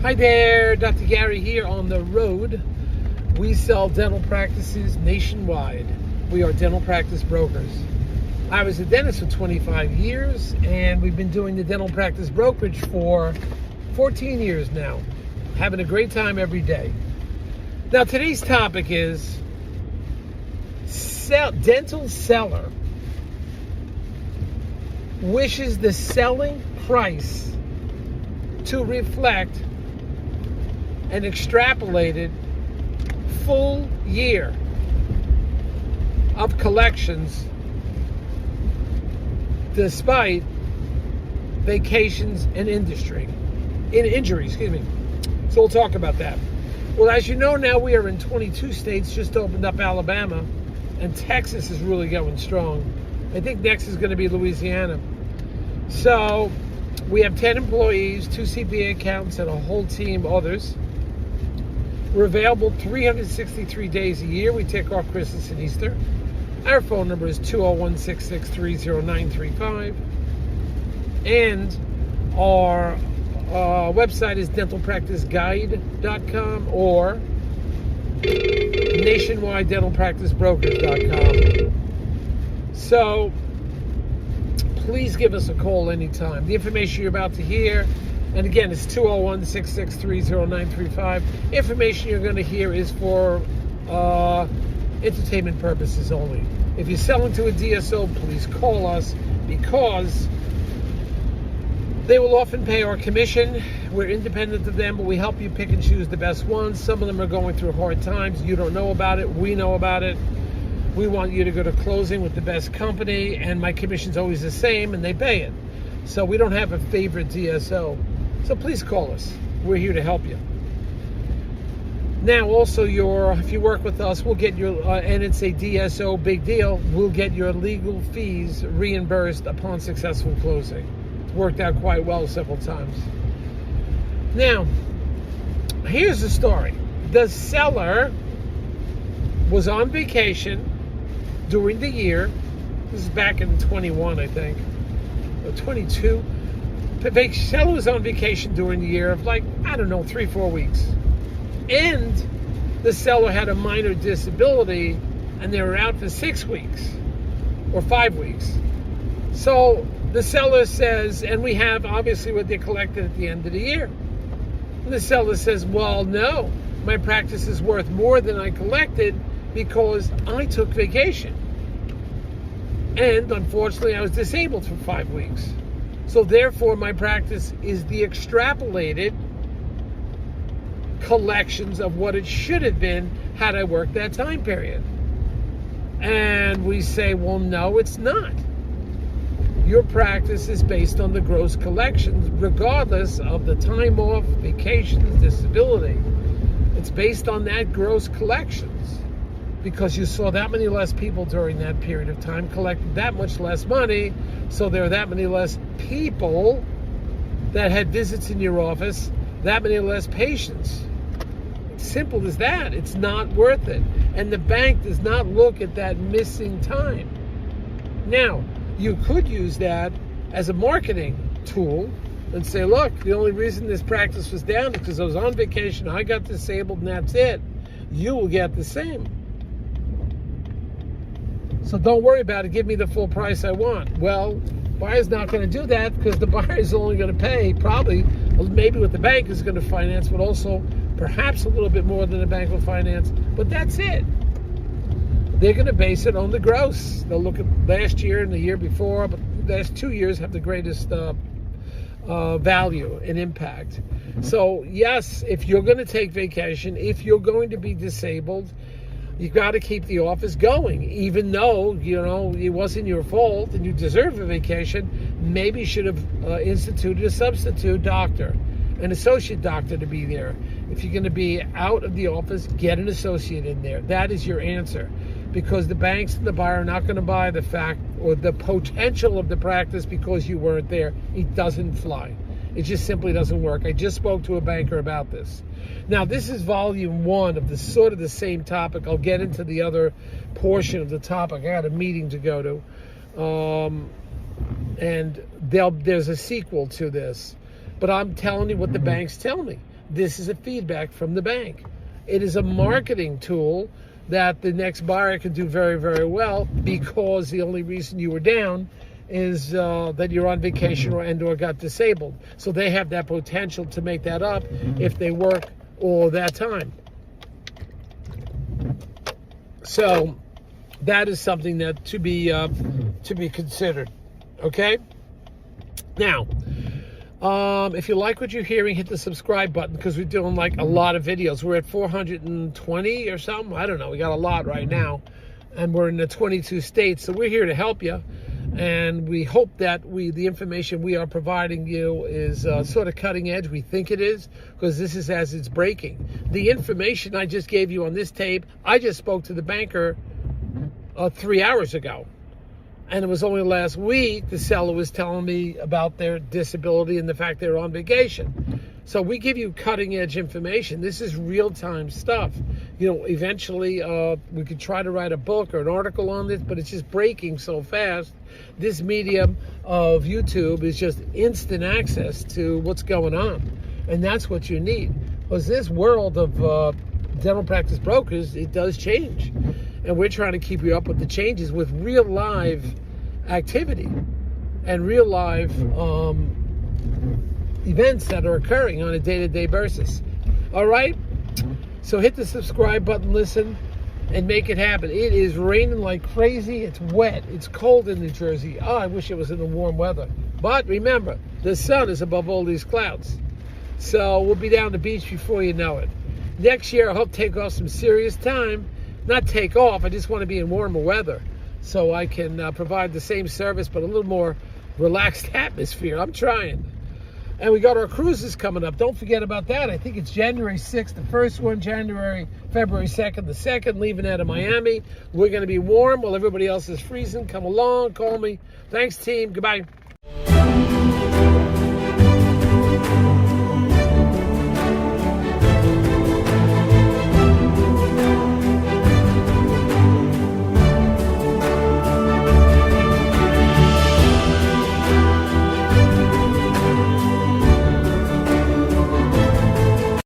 Hi there, Dr. Gary here on the road. We sell dental practices nationwide. We are dental practice brokers. I was a dentist for 25 years, and we've been doing the dental practice brokerage for 14 years now. Having a great time every day. Now, today's topic is dental seller wishes the selling price to reflect an extrapolated full year of collections despite vacations and injuries. So we'll talk about that. Well, as you know, now we are in 22 states, just opened up Alabama, and Texas is really going strong. I think next is going to be Louisiana. So we have 10 employees, 2 CPA accountants, and a whole team of others. We're available 363 days a year. We take off Christmas and Easter. Our phone number is 201-663-0935. And our website is dentalpracticeguide.com or nationwidedentalpracticebrokers.com. So please give us a call anytime. The information you're about to hear, and again, it's 201-663-0935. Information you're going to hear is for entertainment purposes only. If you're selling to a DSO, please call us because they will often pay our commission. We're independent of them, but we help you pick and choose the best ones. Some of them are going through hard times. You don't know about it. We know about it. We want you to go to closing with the best company, and my commission's always the same, and they pay it. So we don't have a favorite DSO. So please call us. We're here to help you. Now, also, if you work with us, we'll get your, and it's a DSO big deal, we'll get your legal fees reimbursed upon successful closing. It's worked out quite well several times. Now, here's the story. The seller was on vacation during the year. This is back in 21, I think, or 22. The seller was on vacation during the year of 3-4 weeks. And the seller had a minor disability, and they were out for 6 weeks or 5 weeks. So the seller says, and we have obviously what they collected at the end of the year. And the seller says, well, no, my practice is worth more than I collected because I took vacation. And unfortunately, I was disabled for 5 weeks. So therefore, my practice is the extrapolated collections of what it should have been had I worked that time period. And we say, well, no, it's not. Your practice is based on the gross collections, regardless of the time off, vacations, disability. It's based on that gross collections because you saw that many less people during that period of time, collected that much less money, so there are that many less people that had visits in your office, that many less patients. Simple as that. It's not worth it. And the bank does not look at that missing time. Now, you could use that as a marketing tool and say, look, the only reason this practice was down is because I was on vacation, I got disabled, and that's it. You will get the same. So don't worry about it. Give me the full price I want. Well, buyer's not going to do that because the buyer is only going to pay probably, maybe what the bank is going to finance, but also perhaps a little bit more than the bank will finance. But that's it. They're going to base it on the gross. They'll look at last year and the year before, but the last 2 years have the greatest value and impact. So yes, if you're going to take vacation, if you're going to be disabled, you've got to keep the office going, even though, it wasn't your fault and you deserve a vacation. Maybe you should have instituted a substitute doctor, an associate doctor to be there. If you're going to be out of the office, get an associate in there. That is your answer, because the banks and the buyer are not going to buy the fact or the potential of the practice because you weren't there. It doesn't fly. It just simply doesn't work. I just spoke to a banker about this. Now, this is volume 1 of the sort of the same topic. I'll get into the other portion of the topic. I got a meeting to go to. And there's a sequel to this. But I'm telling you what the banks tell me. This is a feedback from the bank. It is a marketing tool that the next buyer can do very, very well, because the only reason you were down is that you're on vacation or got disabled. So they have that potential to make that up if they work all that time. So that is something that to be considered. Okay. Now, if you like what you're hearing, hit the subscribe button, because we're doing like a lot of videos. We're at 420 or something. I don't know. We got a lot right now, and we're in the 22 states. So we're here to help you, and we hope that the information we are providing you is sort of cutting edge. We think it is, because this is as it's breaking. The information I just gave you on this tape, I just spoke to the banker 3 hours ago. And it was only last week the seller was telling me about their disability and the fact they're on vacation. So we give you cutting edge information. This is real time stuff. You know, eventually we could try to write a book or an article on this, but it's just breaking so fast. This medium of YouTube is just instant access to what's going on. And that's what you need. Because this world of dental practice brokers, it does change. And we're trying to keep you up with the changes with real live activity and real live events that are occurring on a day-to-day basis. All right? So hit the subscribe button, listen, and make it happen. It is raining like crazy. It's wet. It's cold in New Jersey. Oh, I wish it was in the warm weather. But remember, the sun is above all these clouds. So we'll be down the beach before you know it. Next year, I hope to take off some serious time. Not take off, I just want to be in warmer weather so I can provide the same service but a little more relaxed atmosphere. I'm trying. And we got our cruises coming up. Don't forget about that. I think it's January 6th, the first one, February 2nd, the second, leaving out of Miami. We're going to be warm while everybody else is freezing. Come along, call me. Thanks, team. Goodbye.